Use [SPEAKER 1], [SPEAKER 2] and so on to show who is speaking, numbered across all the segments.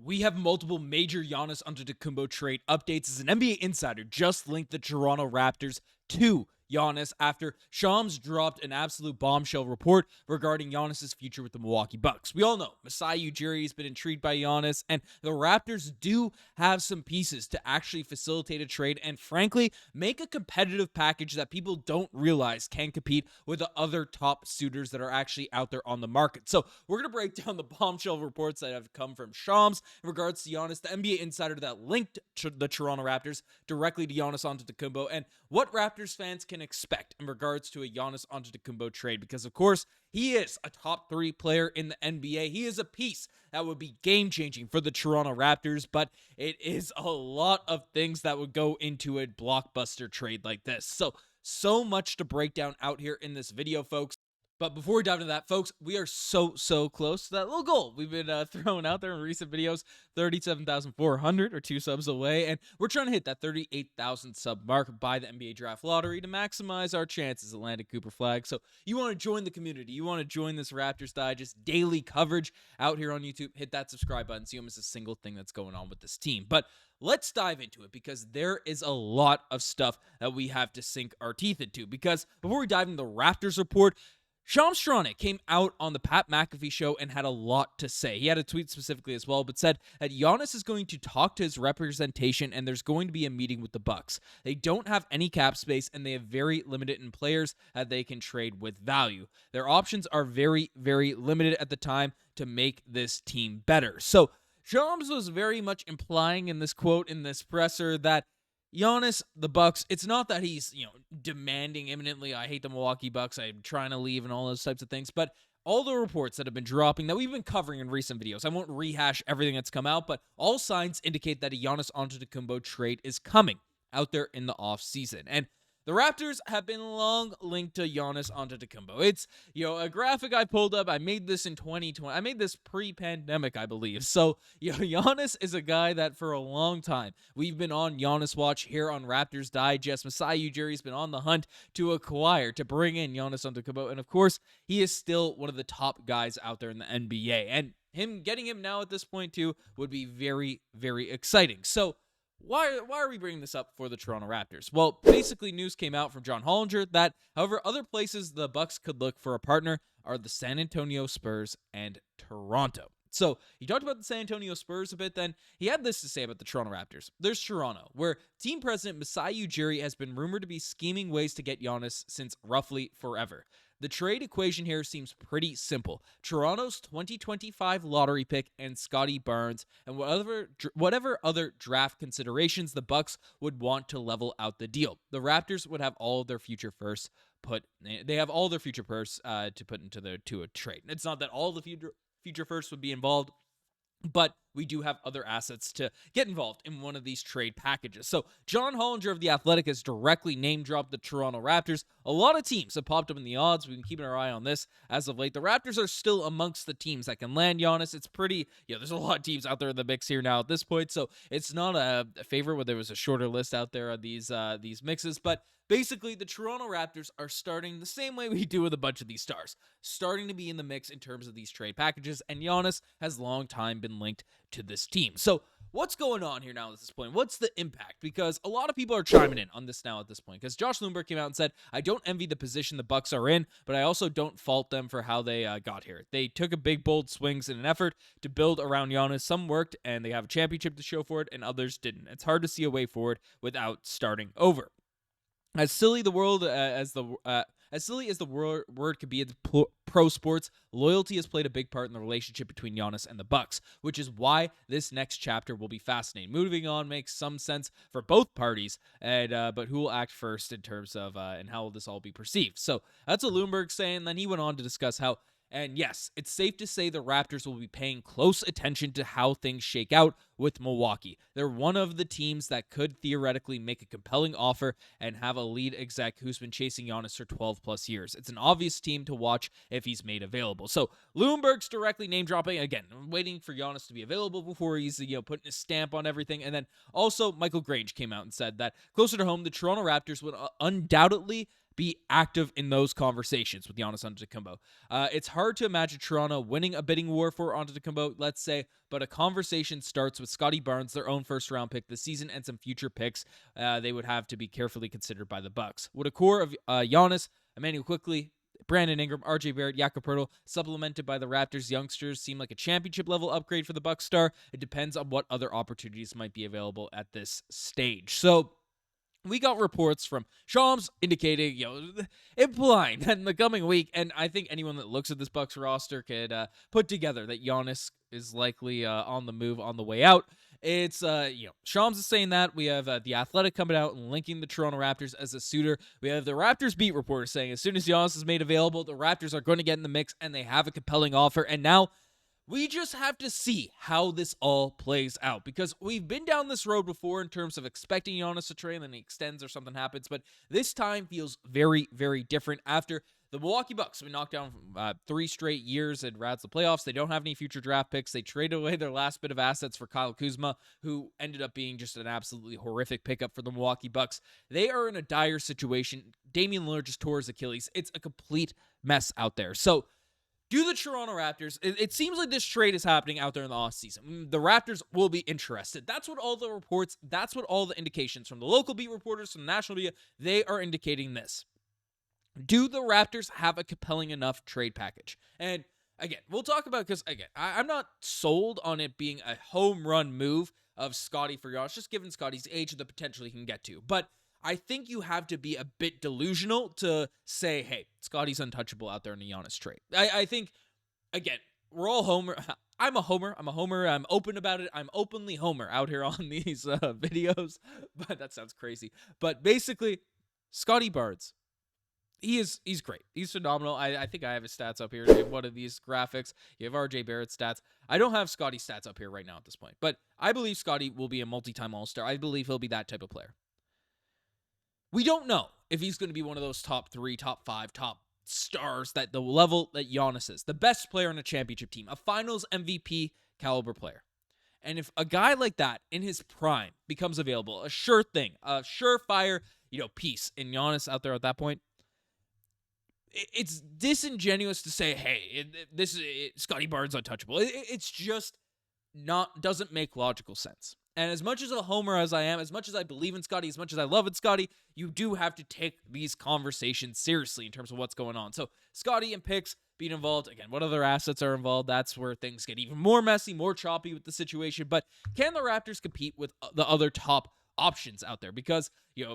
[SPEAKER 1] We have multiple major Giannis Antetokounmpo trade updates as an NBA insider just linked the Toronto Raptors to Giannis after Shams dropped an absolute bombshell report regarding Giannis' future with the Milwaukee Bucks. We all know Masai Ujiri has been intrigued by Giannis, and the Raptors do have some pieces to actually facilitate a trade and frankly make a competitive package that people don't realize can compete with the other top suitors that are actually out there on the market. So we're going to break down the bombshell reports that have come from Shams in regards to Giannis, the NBA insider that linked to the Toronto Raptors directly to Giannis Antetokounmpo, and what Raptors fans can expect in regards to a Giannis Antetokounmpo trade, because of course he is a top 3 player in the NBA. He is a piece that would be game-changing for the Toronto Raptors, but it is a lot of things that would go into a blockbuster trade like this. So much to break down out here in this video, folks. But before we dive into that, folks, we are so close to that little goal we've been throwing out there in recent videos, 37,400 or 2 subs away, and we're trying to hit that 38,000 sub mark by the NBA Draft Lottery to maximize our chances at landing Cooper Flag. So you want to join the community, you want to join this Raptors Digest daily coverage out here on YouTube, hit that subscribe button so you don't miss a single thing that's going on with this team. But let's dive into it because there is a lot of stuff that we have to sink our teeth into. Because before we dive into the Raptors report, Shams came out on the Pat McAfee show and had a lot to say. He had a tweet specifically as well, but said that Giannis is going to talk to his representation and there's going to be a meeting with the Bucks. They don't have any cap space and they have very limited in players that they can trade with value. Their options are very limited at the time to make this team better. So Shams was very much implying in this quote in this presser that Giannis, the Bucks, it's not that he's, demanding imminently, I hate the Milwaukee Bucks, I'm trying to leave and all those types of things, but all the reports that have been dropping that we've been covering in recent videos, I won't rehash everything that's come out, but all signs indicate that a Giannis Antetokounmpo trade is coming out there in the offseason. And the Raptors have been long linked to Giannis Antetokounmpo. It's, a graphic I pulled up. I made this in 2020. I made this pre-pandemic, I believe. So, Giannis is a guy that for a long time, we've been on Giannis watch here on Raptors Digest. Masai Ujiri's been on the hunt to acquire, to bring in Giannis Antetokounmpo. And of course, he is still one of the top guys out there in the NBA. And getting him now at this point too would be very exciting. So, Why are we bringing this up for the Toronto Raptors? Well, basically news came out from John Hollinger that, however, other places the Bucks could look for a partner are the San Antonio Spurs and Toronto. So he talked about the San Antonio Spurs a bit, then he had this to say about the Toronto Raptors. There's Toronto, where team president Masai Ujiri has been rumored to be scheming ways to get Giannis since roughly forever. The trade equation here seems pretty simple. Toronto's 2025 lottery pick and Scottie Barnes and whatever other draft considerations the Bucks would want to level out the deal. The Raptors would have all of their future firsts to put into a trade. It's not that all the future firsts would be involved, but we do have other assets to get involved in one of these trade packages. So John Hollinger of The Athletic has directly name-dropped the Toronto Raptors. A lot of teams have popped up in the odds. We've been keeping our eye on this as of late. The Raptors are still amongst the teams that can land Giannis. It's pretty, there's a lot of teams out there in the mix here now at this point, so it's not a favorite where there was a shorter list out there of these mixes, but basically, the Toronto Raptors are starting the same way we do with a bunch of these stars, starting to be in the mix in terms of these trade packages, and Giannis has long time been linked to this team. So what's going on here now at this point? What's the impact? Because a lot of people are chiming in on this now at this point, because Josh Lumberg came out and said, I don't envy the position the Bucks are in, but I also don't fault them for how they got here. They took a big, bold swings in an effort to build around Giannis. Some worked, and they have a championship to show for it, and others didn't. It's hard to see a way forward without starting over. As silly as the word could be in pro sports, loyalty has played a big part in the relationship between Giannis and the Bucks, which is why this next chapter will be fascinating. Moving on makes some sense for both parties, but who will act first in terms of and how will this all be perceived? So that's what Lumberg's saying. Then he went on to discuss how. And yes, it's safe to say the Raptors will be paying close attention to how things shake out with Milwaukee. They're one of the teams that could theoretically make a compelling offer and have a lead exec who's been chasing Giannis for 12 plus years. It's an obvious team to watch if he's made available. So Lumberg's directly name dropping again, waiting for Giannis to be available before he's putting his stamp on everything. And then also Michael Grange came out and said that closer to home, the Toronto Raptors would undoubtedly be active in those conversations with Giannis Antetokounmpo. It's hard to imagine Toronto winning a bidding war for Antetokounmpo, let's say, but a conversation starts with Scottie Barnes, their own first-round pick this season, and some future picks they would have to be carefully considered by the Bucks. Would a core of Giannis, Immanuel Quickley, Brandon Ingram, RJ Barrett, Jakob Poeltl, supplemented by the Raptors youngsters, seem like a championship-level upgrade for the Bucks star? It depends on what other opportunities might be available at this stage. So, we got reports from Shams indicating, implying that in the coming week, and I think anyone that looks at this Bucks roster could put together that Giannis is likely on the move, on the way out. It's, Shams is saying that. We have The Athletic coming out and linking the Toronto Raptors as a suitor. We have the Raptors beat reporter saying as soon as Giannis is made available, the Raptors are going to get in the mix, and they have a compelling offer. And now we just have to see how this all plays out, because we've been down this road before in terms of expecting Giannis to trade and then he extends or something happens, but this time feels very, very different after the Milwaukee Bucks. We knocked down 3 straight years and routes the playoffs. They don't have any future draft picks. They traded away their last bit of assets for Kyle Kuzma, who ended up being just an absolutely horrific pickup for the Milwaukee Bucks. They are in a dire situation. Damian Lillard just tore his Achilles. It's a complete mess out there. So, do the Toronto Raptors, it seems like this trade is happening out there in the offseason. The Raptors will be interested. That's what all the reports, that's what all the indications from the local beat reporters, from the national media, they are indicating this. Do the Raptors have a compelling enough trade package? And again, we'll talk about, because again, I'm not sold on it being a home run move of Scottie for Giannis, just given Scottie's age and the potential he can get to. But I think you have to be a bit delusional to say, hey, Scottie's untouchable out there in the Giannis trade. I think, again, we're all homer. I'm a homer. I'm open about it. I'm openly homer out here on these videos. But that sounds crazy. But basically, Scottie Barnes, he's great. He's phenomenal. I think I have his stats up here in one of these graphics. You have RJ Barrett's stats. I don't have Scottie's stats up here right now at this point. But I believe Scottie will be a multi-time All-Star. I believe he'll be that type of player. We don't know if he's going to be one of those top 3, top 5, top stars, that the level that Giannis is. The best player on a championship team. A finals MVP caliber player. And if a guy like that in his prime becomes available, a sure thing, a surefire, piece in Giannis out there at that point, it's disingenuous to say, hey, Scottie Barnes untouchable. It's just doesn't make logical sense. And as much as a homer as I am, as much as I believe in Scottie, as much as I love it, Scottie, you do have to take these conversations seriously in terms of what's going on. So Scottie and picks being involved. Again, what other assets are involved? That's where things get even more messy, more choppy with the situation. But can the Raptors compete with the other top options out there? Because,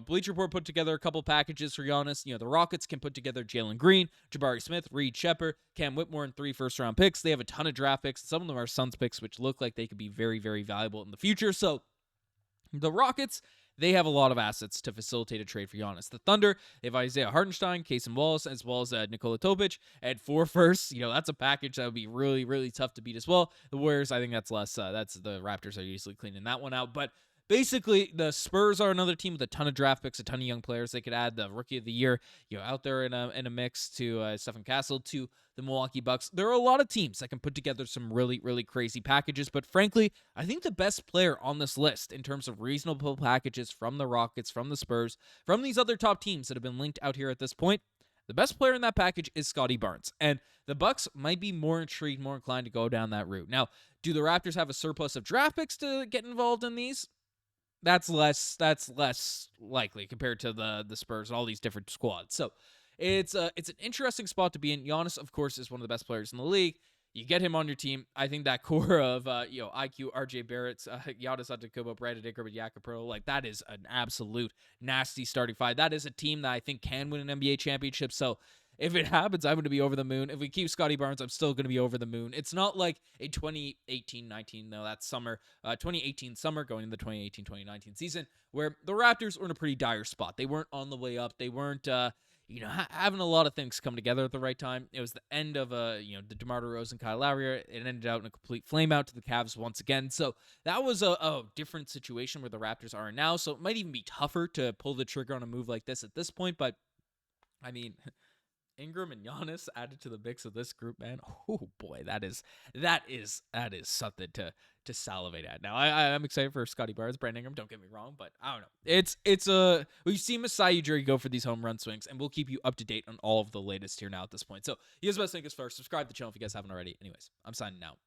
[SPEAKER 1] Bleacher Report put together a couple packages for Giannis. The Rockets can put together Jalen Green, Jabari Smith, Reed Shepard, Cam Whitmore, and 3 first-round picks. They have a ton of draft picks. Some of them are Suns picks, which look like they could be very, very valuable in the future. So the Rockets, they have a lot of assets to facilitate a trade for Giannis. The Thunder, they have Isaiah Hartenstein, Cason Wallace, as well as Nikola Topic. And 4 firsts, that's a package that would be really, really tough to beat as well. The Warriors, I think that's less. That's the Raptors are usually cleaning that one out. But basically, the Spurs are another team with a ton of draft picks, a ton of young players. They could add the Rookie of the Year, out there in a mix to Stephen Castle, to the Milwaukee Bucks. There are a lot of teams that can put together some really, really crazy packages. But frankly, I think the best player on this list in terms of reasonable packages from the Rockets, from the Spurs, from these other top teams that have been linked out here at this point, the best player in that package is Scottie Barnes. And the Bucks might be more intrigued, more inclined to go down that route. Now, do the Raptors have a surplus of draft picks to get involved in these? That's less likely compared to the Spurs and all these different squads. So it's an interesting spot to be in. Giannis, of course, is one of the best players in the league. You get him on your team. I think that core of IQ, RJ Barrett, Giannis Antetokounmpo, Brandon Ingram, and Jakob Poeltl, that is an absolute nasty starting five. That is a team that I think can win an NBA championship. So if it happens, I'm going to be over the moon. If we keep Scottie Barnes, I'm still going to be over the moon. It's not like a 2018-19, no, that's summer, 2018 summer going into the 2018-2019 season, where the Raptors were in a pretty dire spot. They weren't on the way up. They weren't, having a lot of things come together at the right time. It was the end of, the DeMar DeRozan, Kyle Lowry. It ended out in a complete flame out to the Cavs once again. So that was a different situation where the Raptors are now. So it might even be tougher to pull the trigger on a move like this at this point. But, I mean, Ingram and Giannis added to the mix of this group, man. Oh boy, that is something to salivate at. Now I'm excited for Scottie Barnes, Brandon Ingram. Don't get me wrong, but I don't know. We've seen Masai Ujiri go for these home run swings, and we'll keep you up to date on all of the latest here now at this point. So you guys best think as far. Subscribe to the channel if you guys haven't already. Anyways, I'm signing out.